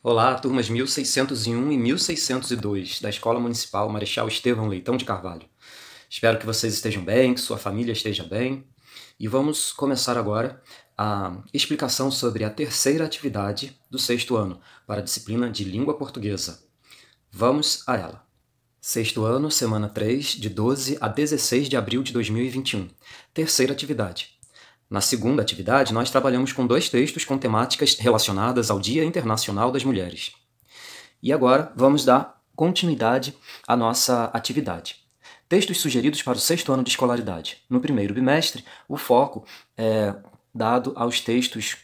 Olá, turmas 1601 e 1602 da Escola Municipal Marechal Estevão Leitão de Carvalho. Espero que vocês estejam bem, que sua família esteja bem. E vamos começar agora a explicação sobre a terceira atividade do sexto ano para a disciplina de Língua Portuguesa. Vamos a ela. Sexto ano, semana 3, de 12 a 16 de abril de 2021. Terceira atividade. Na segunda atividade, nós trabalhamos com 2 textos com temáticas relacionadas ao Dia Internacional das Mulheres. E agora vamos dar continuidade à nossa atividade. Textos sugeridos para o sexto ano de escolaridade. No primeiro bimestre, o foco é dado aos textos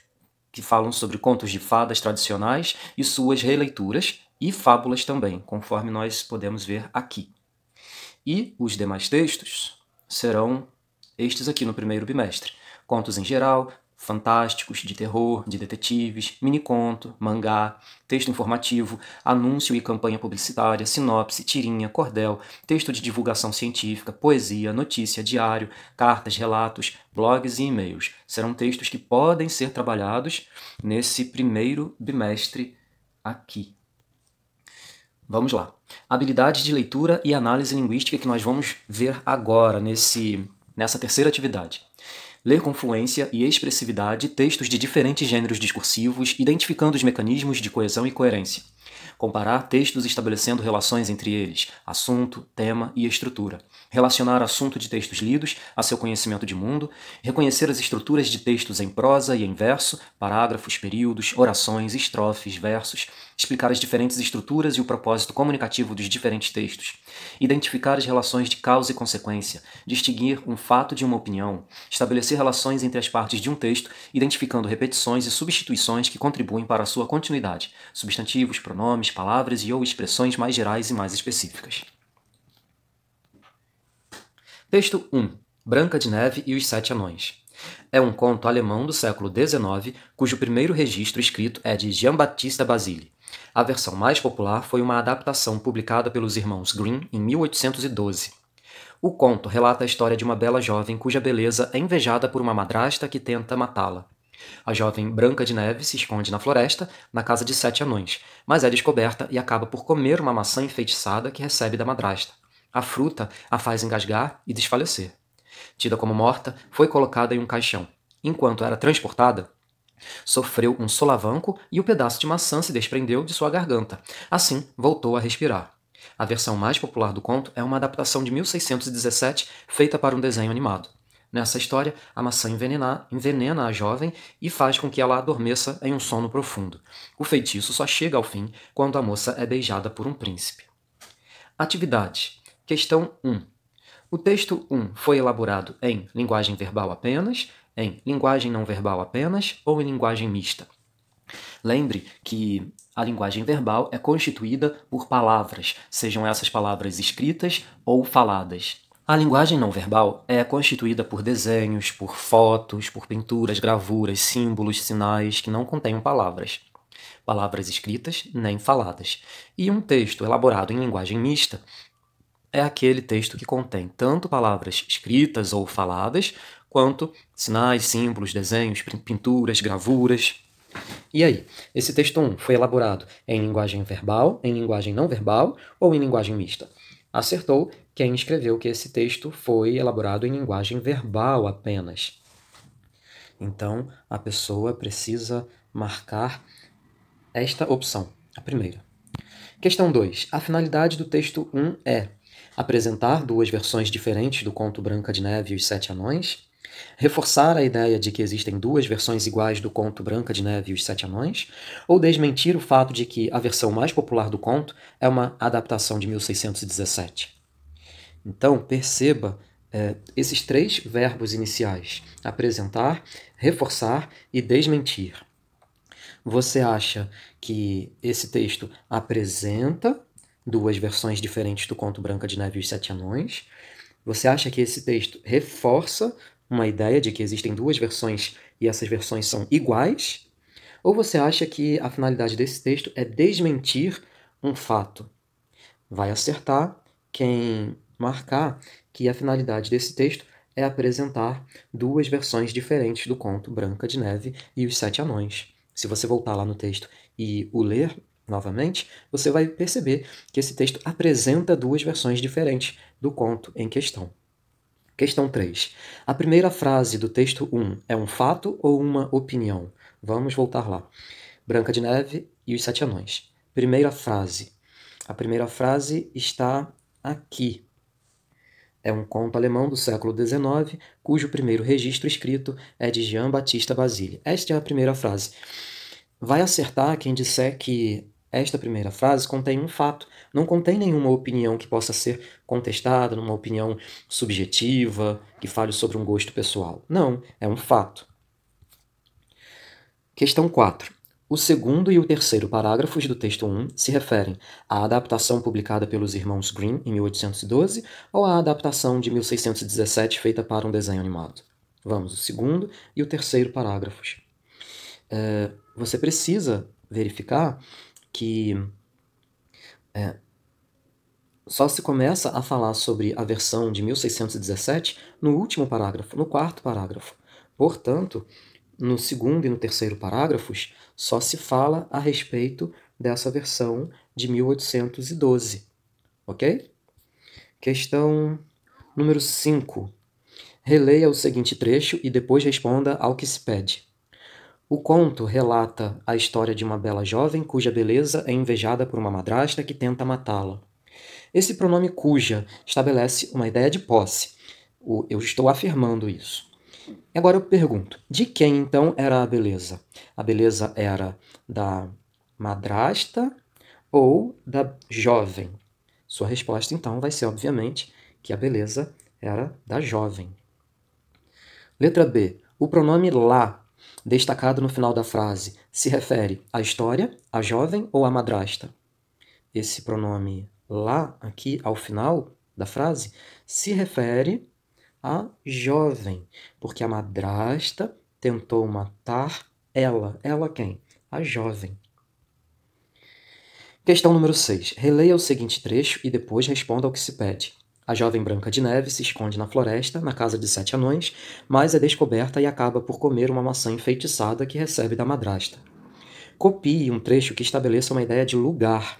que falam sobre contos de fadas tradicionais e suas releituras, e fábulas também, conforme nós podemos ver aqui. E os demais textos serão estes aqui no primeiro bimestre. Contos em geral, fantásticos, de terror, de detetives, miniconto, mangá, texto informativo, anúncio e campanha publicitária, sinopse, tirinha, cordel, texto de divulgação científica, poesia, notícia, diário, cartas, relatos, blogs e e-mails. Serão textos que podem ser trabalhados nesse primeiro bimestre aqui. Vamos lá. Habilidades de leitura e análise linguística que nós vamos ver agora nessa terceira atividade. Ler com fluência e expressividade textos de diferentes gêneros discursivos, identificando os mecanismos de coesão e coerência. Comparar textos estabelecendo relações entre eles, assunto, tema e estrutura. Relacionar assunto de textos lidos a seu conhecimento de mundo. Reconhecer as estruturas de textos em prosa e em verso, parágrafos, períodos, orações, estrofes, versos. Explicar as diferentes estruturas e o propósito comunicativo dos diferentes textos. Identificar as relações de causa e consequência. Distinguir um fato de uma opinião. Estabelecer relações entre as partes de um texto, identificando repetições e substituições que contribuem para a sua continuidade. Substantivos, pronomes, palavras e ou expressões mais gerais e mais específicas. Texto 1. Branca de Neve e os Sete Anões. É um conto alemão do século XIX, cujo primeiro registro escrito é de Jean-Baptiste Basile. A versão mais popular foi uma adaptação publicada pelos irmãos Grimm em 1812. O conto relata a história de uma bela jovem cuja beleza é invejada por uma madrasta que tenta matá-la. A jovem Branca de Neve se esconde na floresta, na casa de 7 anões, mas é descoberta e acaba por comer uma maçã enfeitiçada que recebe da madrasta. A fruta a faz engasgar e desfalecer. Tida como morta, foi colocada em um caixão. Enquanto era transportada, sofreu um solavanco e o pedaço de maçã se desprendeu de sua garganta. Assim, voltou a respirar. A versão mais popular do conto é uma adaptação de 1617 feita para um desenho animado. Nessa história, a maçã envenena a jovem e faz com que ela adormeça em um sono profundo. O feitiço só chega ao fim quando a moça é beijada por um príncipe. Atividade. Questão 1. O texto 1 foi elaborado em linguagem verbal apenas, em linguagem não verbal apenas ou em linguagem mista. Lembre que a linguagem verbal é constituída por palavras, sejam essas palavras escritas ou faladas. A linguagem não verbal é constituída por desenhos, por fotos, por pinturas, gravuras, símbolos, sinais que não contenham palavras. Palavras escritas nem faladas. E um texto elaborado em linguagem mista é aquele texto que contém tanto palavras escritas ou faladas, quanto sinais, símbolos, desenhos, pinturas, gravuras. E aí, esse texto 1 foi elaborado em linguagem verbal, em linguagem não verbal ou em linguagem mista? Acertou quem escreveu que esse texto foi elaborado em linguagem verbal apenas. Então, a pessoa precisa marcar esta opção, a primeira. Questão 2. A finalidade do texto 1 é apresentar 2 versões diferentes do conto Branca de Neve e os Sete Anões, reforçar a ideia de que existem 2 versões iguais do conto Branca de Neve e os Sete Anões, ou desmentir o fato de que a versão mais popular do conto é uma adaptação de 1617. Então, perceba esses 3 verbos iniciais: apresentar, reforçar e desmentir. Você acha que esse texto apresenta 2 versões diferentes do conto Branca de Neve e os Sete Anões? Você acha que esse texto reforça uma ideia de que existem 2 versões e essas versões são iguais? Ou você acha que a finalidade desse texto é desmentir um fato? Vai acertar quem marcar que a finalidade desse texto é apresentar 2 versões diferentes do conto Branca de Neve e os Sete Anões. Se você voltar lá no texto e o ler novamente, você vai perceber que esse texto apresenta duas versões diferentes do conto em questão. Questão 3. A primeira frase do texto 1 é um fato ou uma opinião? Vamos voltar lá. Branca de Neve e os Sete Anões. Primeira frase. A primeira frase está aqui. É um conto alemão do século XIX, cujo primeiro registro escrito é de Jean Baptiste Basile. Esta é a primeira frase. Vai acertar quem disser que esta primeira frase contém um fato, não contém nenhuma opinião que possa ser contestada, numa opinião subjetiva, que fale sobre um gosto pessoal. Não, é um fato. Questão 4. O segundo e o terceiro parágrafos do texto 1 se referem à adaptação publicada pelos irmãos Grimm em 1812 ou à adaptação de 1617 feita para um desenho animado? Vamos, o segundo e o terceiro parágrafos. Você precisa verificar que só se começa a falar sobre a versão de 1617 no último parágrafo, no quarto parágrafo. Portanto, no segundo e no terceiro parágrafos, só se fala a respeito dessa versão de 1812, ok? Questão número 5. Releia o seguinte trecho e depois responda ao que se pede. O conto relata a história de uma bela jovem cuja beleza é invejada por uma madrasta que tenta matá-la. Esse pronome cuja estabelece uma ideia de posse. Eu estou afirmando isso. Agora eu pergunto, de quem então era a beleza? A beleza era da madrasta ou da jovem? Sua resposta então vai ser, obviamente, que a beleza era da jovem. Letra B. O pronome lá, destacado no final da frase, se refere à história, à jovem ou à madrasta? Esse pronome lá, aqui ao final da frase, se refere à jovem, porque a madrasta tentou matar ela. Ela quem? A jovem. Questão número 6. Releia o seguinte trecho e depois responda ao que se pede. A jovem Branca de Neve se esconde na floresta, na casa de 7 anões, mas é descoberta e acaba por comer uma maçã enfeitiçada que recebe da madrasta. Copie um trecho que estabeleça uma ideia de lugar.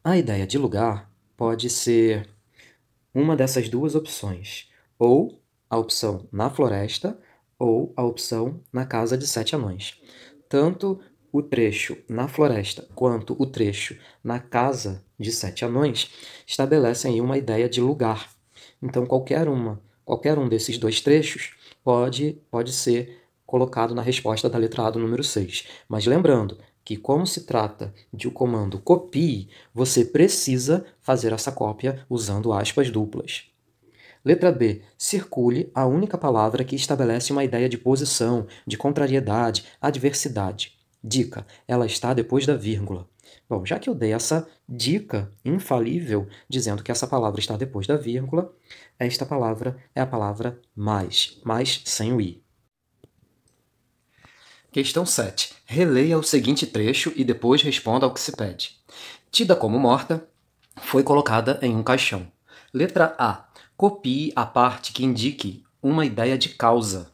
A ideia de lugar pode ser uma dessas duas opções, ou a opção na floresta, ou a opção na casa de 7 anões. Tanto o trecho na floresta quanto o trecho na casa de 7 anões estabelecem aí uma ideia de lugar. Então, qualquer um desses dois trechos pode ser colocado na resposta da letra A do número 6. Mas lembrando que, como se trata de um comando copie, você precisa fazer essa cópia usando aspas duplas. Letra B. Circule a única palavra que estabelece uma ideia de posição, de contrariedade, adversidade. Dica: ela está depois da vírgula. Bom, já que eu dei essa dica infalível, dizendo que essa palavra está depois da vírgula, esta palavra é a palavra mais sem o i. Questão 7. Releia o seguinte trecho e depois responda ao que se pede. Tida como morta, foi colocada em um caixão. Letra A. Copie a parte que indique uma ideia de causa.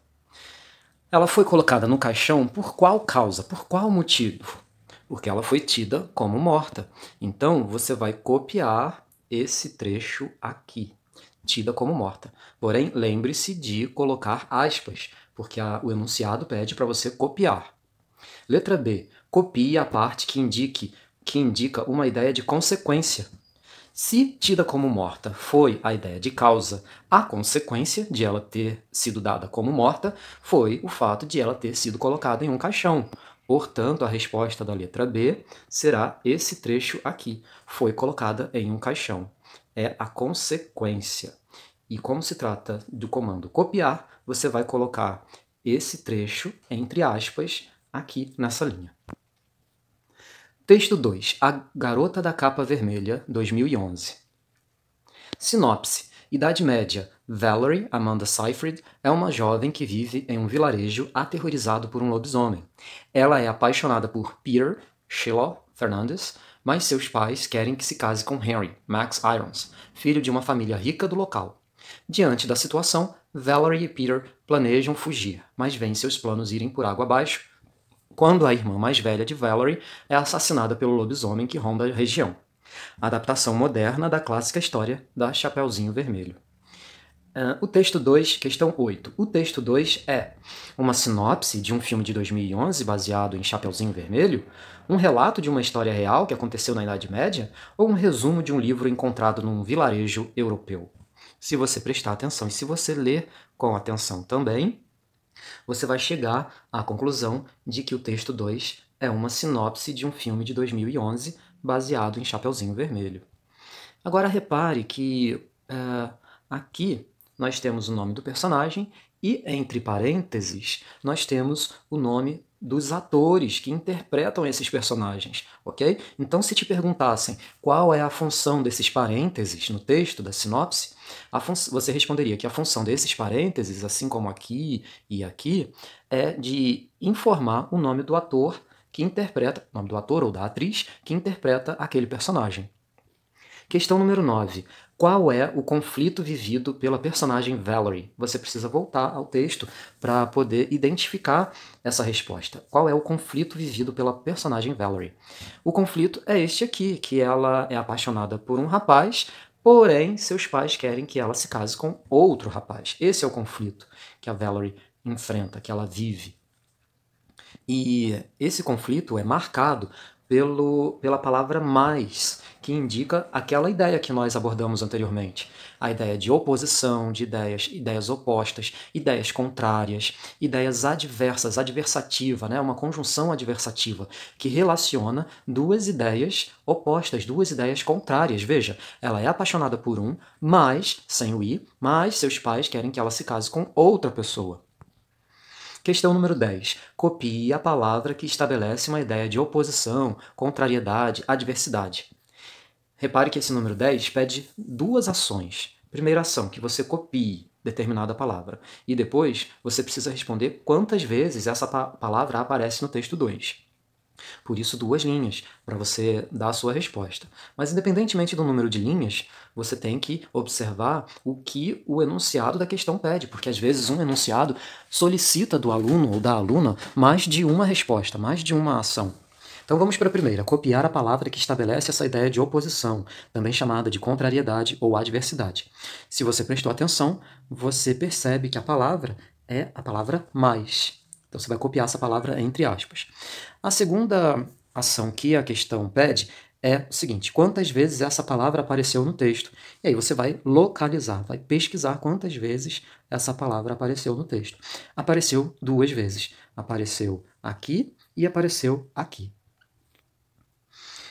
Ela foi colocada no caixão por qual causa? Por qual motivo? Porque ela foi tida como morta. Então, você vai copiar esse trecho aqui. Tida como morta. Porém, lembre-se de colocar aspas, porque o enunciado pede para você copiar. Letra B. Copie a parte que indica uma ideia de consequência. Se tida como morta foi a ideia de causa, a consequência de ela ter sido dada como morta foi o fato de ela ter sido colocada em um caixão. Portanto, a resposta da letra B será esse trecho aqui. Foi colocada em um caixão. É a consequência. E como se trata do comando copiar, você vai colocar esse trecho entre aspas aqui nessa linha. Texto 2. A Garota da Capa Vermelha, 2011. Sinopse. Idade média. Valerie Amanda Seyfried é uma jovem que vive em um vilarejo aterrorizado por um lobisomem. Ela é apaixonada por Peter Shiloh Fernandes, mas seus pais querem que se case com Henry Max Irons, filho de uma família rica do local. Diante da situação, Valerie e Peter planejam fugir, mas veem seus planos irem por água abaixo quando a irmã mais velha de Valerie é assassinada pelo lobisomem que ronda a região. Adaptação moderna da clássica história da Chapeuzinho Vermelho. O texto 2, questão 8. O texto 2 é uma sinopse de um filme de 2011 baseado em Chapeuzinho Vermelho, um relato de uma história real que aconteceu na Idade Média ou um resumo de um livro encontrado num vilarejo europeu? Se você prestar atenção e se você ler com atenção também, você vai chegar à conclusão de que o texto 2 é uma sinopse de um filme de 2011 baseado em Chapeuzinho Vermelho. Agora repare que aqui nós temos o nome do personagem e, entre parênteses, nós temos o nome dos atores que interpretam esses personagens, ok? Então, se te perguntassem qual é a função desses parênteses no texto da sinopse, você responderia que a função desses parênteses, assim como aqui e aqui, é de informar o nome do ator que interpreta, o nome do ator ou da atriz que interpreta aquele personagem. Questão número 9. Qual é o conflito vivido pela personagem Valerie? Você precisa voltar ao texto para poder identificar essa resposta. Qual é o conflito vivido pela personagem Valerie? O conflito é este aqui, que ela é apaixonada por um rapaz, porém seus pais querem que ela se case com outro rapaz. Esse é o conflito que a Valerie enfrenta, que ela vive. E esse conflito é marcado pela palavra mais, que indica aquela ideia que nós abordamos anteriormente. A ideia de oposição, de ideias opostas, ideias contrárias, ideias adversas, adversativa, né? Uma conjunção adversativa que relaciona duas ideias opostas, duas ideias contrárias. Veja, ela é apaixonada por um, mas, sem o i, mas seus pais querem que ela se case com outra pessoa. Questão número 10. Copie a palavra que estabelece uma ideia de oposição, contrariedade, adversidade. Repare que esse número 10 pede duas ações. Primeira ação, que você copie determinada palavra. E depois, você precisa responder quantas vezes essa palavra aparece no texto 2. Por isso, duas linhas, para você dar a sua resposta. Mas, independentemente do número de linhas, você tem que observar o que o enunciado da questão pede, porque às vezes um enunciado solicita do aluno ou da aluna mais de uma resposta, mais de uma ação. Então vamos para a primeira, copiar a palavra que estabelece essa ideia de oposição, também chamada de contrariedade ou adversidade. Se você prestou atenção, você percebe que a palavra é a palavra mais. Então você vai copiar essa palavra entre aspas. A segunda ação que a questão pede é o seguinte: quantas vezes essa palavra apareceu no texto? E aí você vai localizar, vai pesquisar quantas vezes essa palavra apareceu no texto. Apareceu duas vezes. Apareceu aqui e apareceu aqui.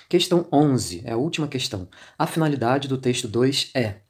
Questão 11, é a última questão. A finalidade do texto 2 é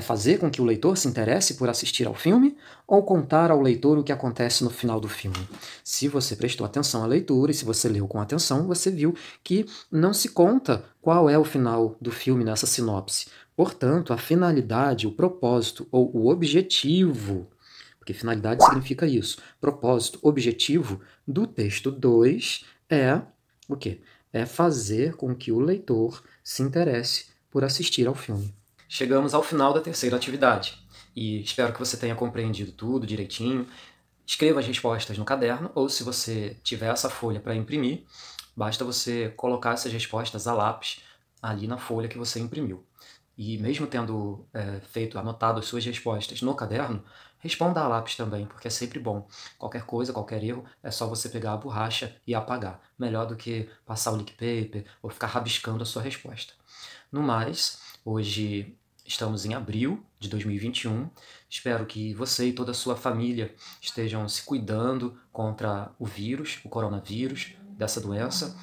fazer com que o leitor se interesse por assistir ao filme ou contar ao leitor o que acontece no final do filme? Se você prestou atenção à leitura e se você leu com atenção, você viu que não se conta qual é o final do filme nessa sinopse. Portanto, a finalidade, o propósito ou o objetivo, porque finalidade significa isso, propósito, objetivo do texto 2 é o quê? É fazer com que o leitor se interesse por assistir ao filme. Chegamos ao final da terceira atividade e espero que você tenha compreendido tudo direitinho. Escreva as respostas no caderno ou, se você tiver essa folha para imprimir, basta você colocar essas respostas a lápis ali na folha que você imprimiu. E mesmo tendo anotado as suas respostas no caderno, responda a lápis também, porque é sempre bom. Qualquer coisa, qualquer erro, é só você pegar a borracha e apagar. Melhor do que passar o lick paper ou ficar rabiscando a sua resposta. No mais, hoje estamos em abril de 2021. Espero que você e toda a sua família estejam se cuidando contra o vírus, o coronavírus, dessa doença.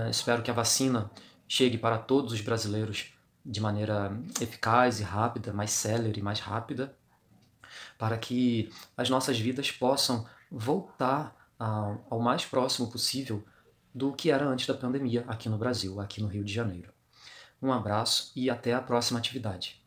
Espero que a vacina chegue para todos os brasileiros de maneira eficaz e rápida, mais célere, mais rápida, para que as nossas vidas possam voltar ao mais próximo possível do que era antes da pandemia aqui no Brasil, aqui no Rio de Janeiro. Um abraço e até a próxima atividade.